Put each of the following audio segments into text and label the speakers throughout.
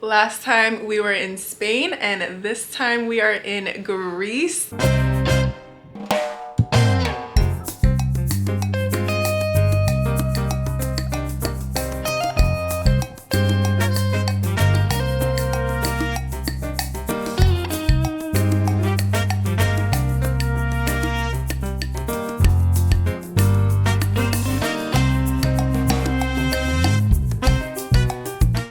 Speaker 1: Last time we were in Spain and this time we are in Greece.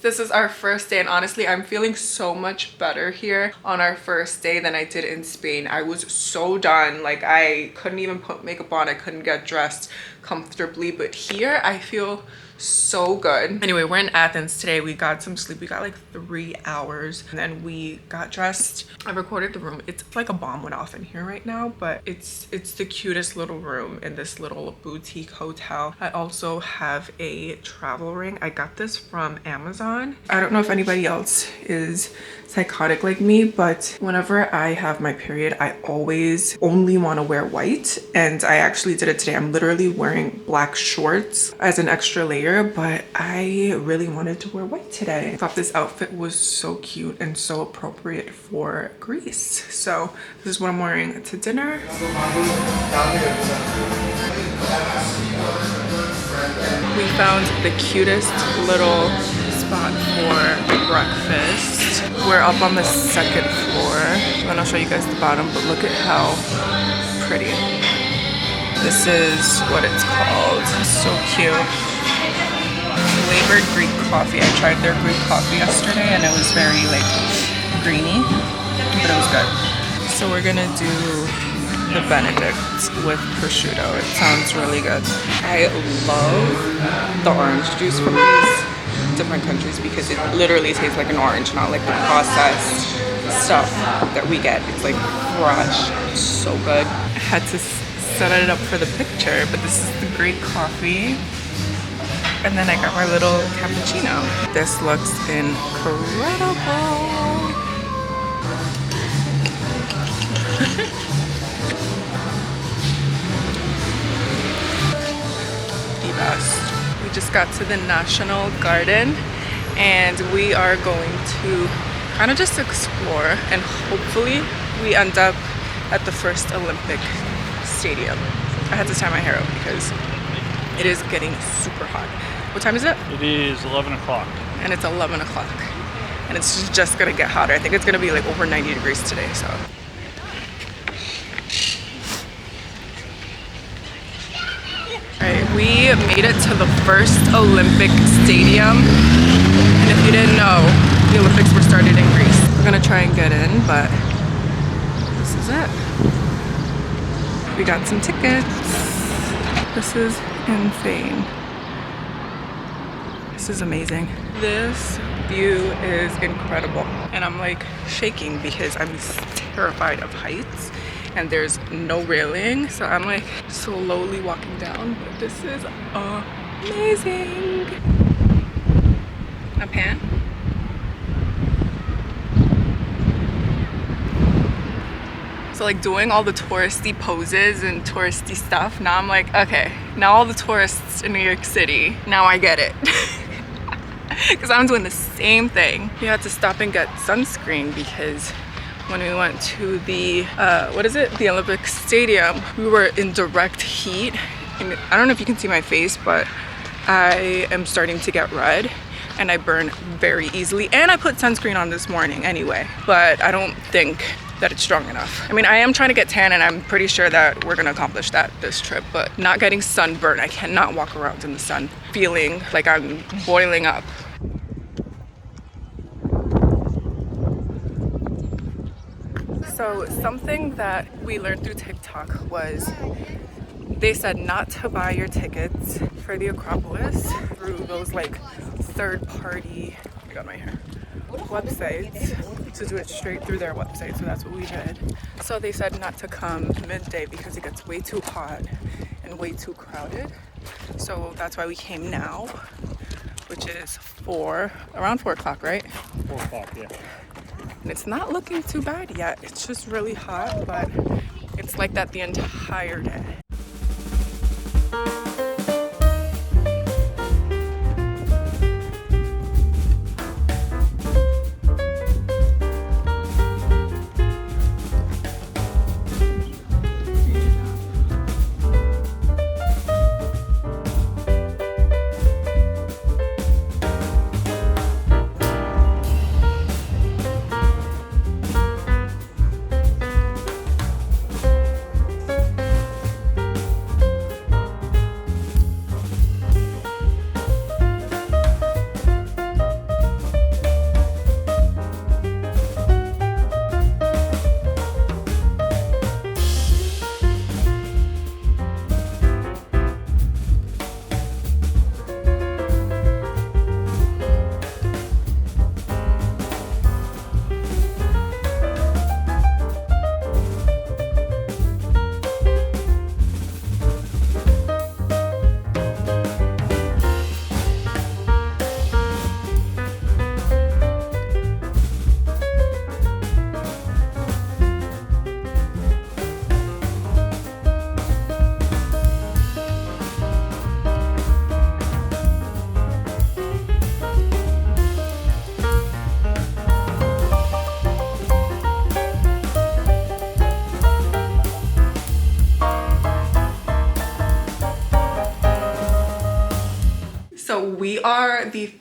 Speaker 1: This is our first day and honestly I'm feeling so much better here on our first day than I did in Spain. I was so done, like I couldn't even put makeup on, I couldn't get dressed comfortably, but here I feel so good. Anyway, we're in Athens today. We got some sleep. We got like 3 hours and then we got dressed. I recorded the room. It's like a bomb went off in here right now, but it's the cutest little room in this little boutique hotel. I also have a travel ring. I got this from Amazon. I don't know if anybody else is psychotic like me, but whenever I have my period, I always only want to wear white, and I actually did it today. I'm literally wearing black shorts as an extra layer, but I really wanted to wear white today. I thought this outfit was so cute and so appropriate for Greece. So this is what I'm wearing to dinner. We found the cutest little spot for breakfast. We're up on the 2nd floor. I'm gonna show you guys the bottom, but look at how pretty. This is what it's called. So cute. Flavored Greek coffee. I tried their Greek coffee yesterday and it was very like greeny, but it was good. So we're gonna do the Benedict with prosciutto. It sounds really good. I love the orange juice from these different countries because it literally tastes like an orange, not like the processed stuff that we get. It's like fresh. It's so good. I had to set it up for the picture, but this is the Greek coffee. And then I got my little cappuccino. This looks incredible. The best. We just got to the National Garden and we are going to kind of just explore and hopefully we end up at the first Olympic stadium. I had to tie my hair up because it is getting super hot. What time is it?
Speaker 2: It is 11 o'clock.
Speaker 1: And it's 11 o'clock. And it's just gonna get hotter. I think it's gonna be like over 90 degrees today, so. Alright, we made it to the first Olympic stadium. And if you didn't know, the Olympics were started in Greece. We're gonna try and get in, but this is it. We got some tickets. This is insane. This is amazing. This view is incredible. And I'm like shaking because I'm terrified of heights and there's no railing. So I'm like slowly walking down, but this is amazing. A pan? So like doing all the touristy poses and touristy stuff, now I'm like, okay, now all the tourists in New York City, now I get it. Because I'm doing the same thing. We had to stop and get sunscreen because when we went to the, the Olympic Stadium, we were in direct heat. And I don't know if you can see my face, but I am starting to get red and I burn very easily. And I put sunscreen on this morning anyway, but I don't think that it's strong enough. I mean, I am trying to get tan and I'm pretty sure that we're gonna accomplish that this trip, but not getting sunburn. I cannot walk around in the sun feeling like I'm boiling up. So something that we learned through TikTok was they said not to buy your tickets for the Acropolis through those like third-party, I got my hair, websites, to do it straight through their website. So that's what we did. So they said not to come midday because it gets way too hot and way too crowded. So that's why we came now, which is around 4 o'clock, right?
Speaker 2: 4 o'clock, yeah.
Speaker 1: And it's not looking too bad yet. It's just really hot, but it's like that the entire day.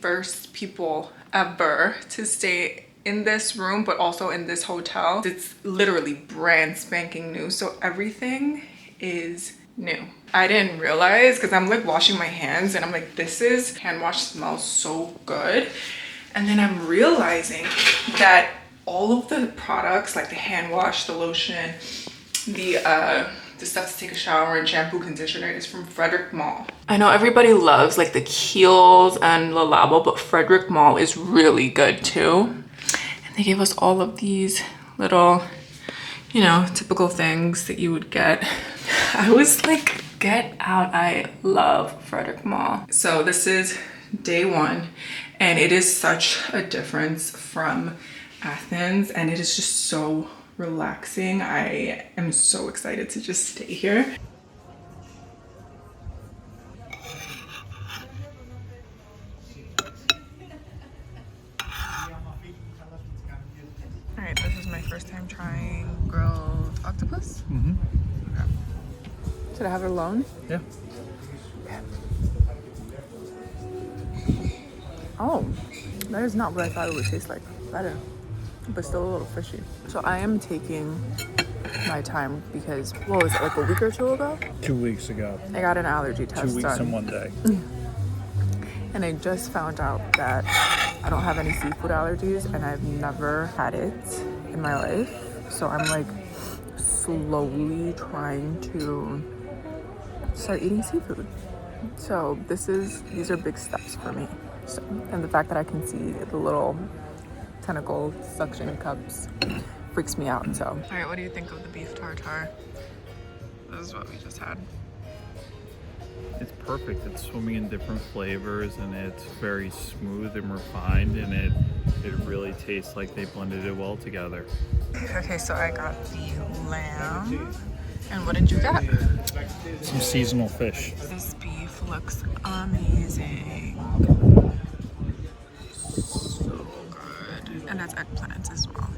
Speaker 1: first people ever to stay in this room, but also in this hotel. It's literally brand spanking new, so everything is new. I didn't realize, because I'm like washing my hands and I'm like, this hand wash smells so good. And then I'm realizing that all of the products, like the hand wash, the lotion, the stuff to take a shower, and shampoo, conditioner, is from Frederick Mall. I know everybody loves like the Kiehl's and Le Labo, but Frederick Mall is really good too. And they gave us all of these little, you know, typical things that you would get. I was like, get out, I love Frederick Mall. So this is day one, and it is such a difference from Athens, and it is just so relaxing. I am so excited to just stay here. All right, this is my first time trying grilled octopus.
Speaker 2: Mm-hmm.
Speaker 1: Okay. Should I have it alone?
Speaker 2: Yeah.
Speaker 1: Oh, that is not what I thought it would taste like. Better, but still a little fishy. So I am taking my time because, what was it, like a week or two ago?
Speaker 2: 2 weeks ago.
Speaker 1: I got an allergy test
Speaker 2: 2 weeks
Speaker 1: done.
Speaker 2: and 1 day.
Speaker 1: And I just found out that I don't have any seafood allergies, and I've never had it in my life. So I'm like slowly trying to start eating seafood. So these are big steps for me. So, and the fact that I can see the little tentacle suction cups freaks me out. So, all right, what do you think of the beef tartare? This is what we just had.
Speaker 2: It's perfect. It's swimming in different flavors, and it's very smooth and refined, and it really tastes like they blended it well together.
Speaker 1: Okay, so I got the lamb. And what did you get?
Speaker 2: Some seasonal fish.
Speaker 1: This beef looks amazing. So good. And that's eggplants as well.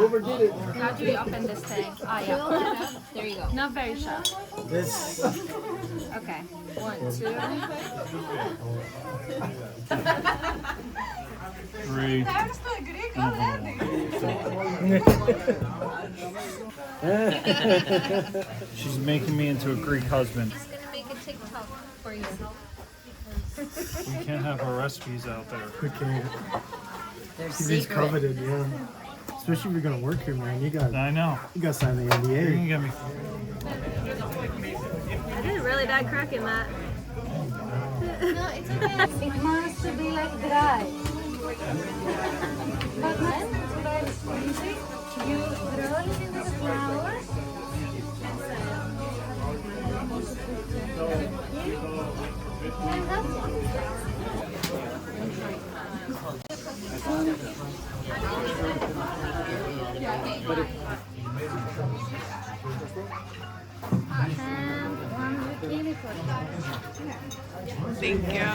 Speaker 3: overdid it. How do you open this thing? Ah, yeah. There you go. Not very sharp.
Speaker 4: This.
Speaker 3: Okay. 1, 2.
Speaker 2: 3. She's making me into a Greek husband.
Speaker 3: I'm just gonna make a TikTok for you.
Speaker 2: We can't have our recipes out there.
Speaker 4: We can't.
Speaker 3: They're
Speaker 4: TV's
Speaker 3: secret.
Speaker 4: coveted, yeah. Especially if you're gonna work here, man. You got
Speaker 2: I know.
Speaker 4: to sign the
Speaker 2: You're gonna
Speaker 4: NDA.
Speaker 2: get me.
Speaker 3: I did a really bad crack in that. No, it's okay.
Speaker 5: It must be like dry. But then, very easy. You roll it into the flour.
Speaker 1: Thank you.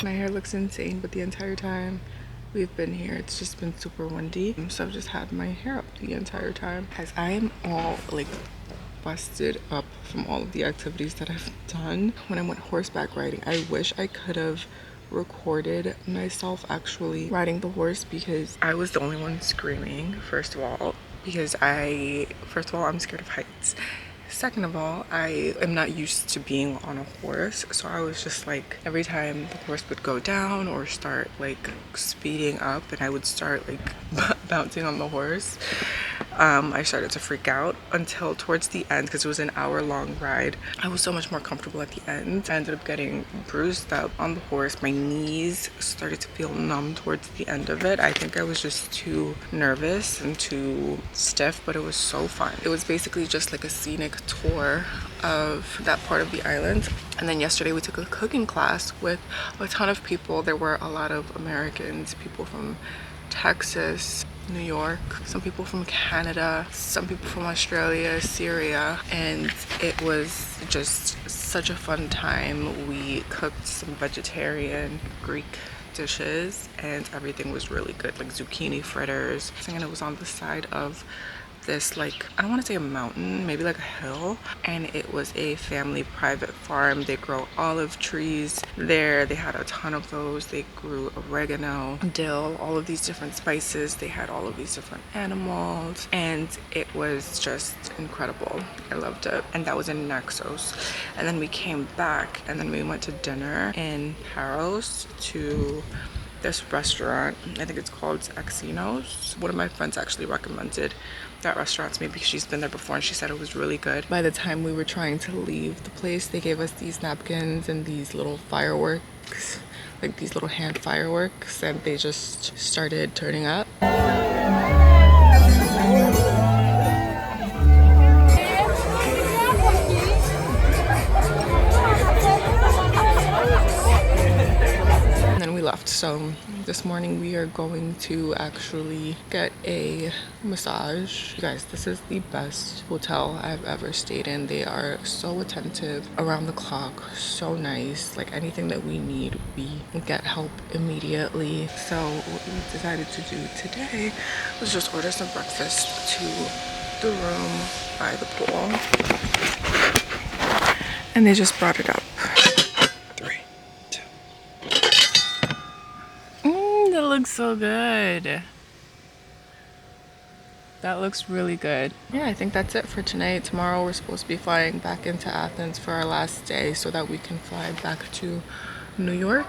Speaker 1: My hair looks insane, but the entire time we've been here, it's just been super windy. So I've just had my hair up the entire time. Guys, I'm all like busted up from all of the activities that I've done. When I went horseback riding, I wish I could have recorded myself actually riding the horse because I was the only one screaming, first of all, because I'm scared of heights. Second of all, I am not used to being on a horse, so I was just like, every time the horse would go down or start like speeding up and I would start like bouncing on the horse, I started to freak out until towards the end, because it was an hour-long ride. I was so much more comfortable at the end. I ended up getting bruised up on the horse. My knees started to feel numb towards the end of it. I think I was just too nervous and too stiff, but it was so fun. It was basically just like a scenic tour of that part of the island. And then yesterday we took a cooking class with a ton of people. There were a lot of Americans, people from Texas, New York, some people from Canada, some people from Australia, Syria, and it was just such a fun time. We cooked some vegetarian Greek dishes and everything was really good, like zucchini fritters, and it was on the side of this, like, I don't want to say a mountain, maybe like a hill, and it was a family private farm. They grow olive trees there. They had a ton of those. They grew oregano, dill, all of these different spices. They had all of these different animals, and it was just incredible. I loved it. And that was in Naxos. And then we came back and then we went to dinner in Paros to this restaurant. I think it's called Axinos. One of my friends actually recommended that restaurant to me because she's been there before and she said it was really good. By the time we were trying to leave the place, they gave us these napkins and these little fireworks, like these little hand fireworks, and they just started turning up. And then we left. So this morning we are going to actually get a massage. You guys, this is the best hotel I've ever stayed in. They are so attentive around the clock, so nice. Like anything that we need, we get help immediately. So what we decided to do today was just order some breakfast to the room by the pool, and they just brought it up. That looks so good. That looks really good. Yeah, I think that's it for tonight. Tomorrow we're supposed to be flying back into Athens for our last day so that we can fly back to New York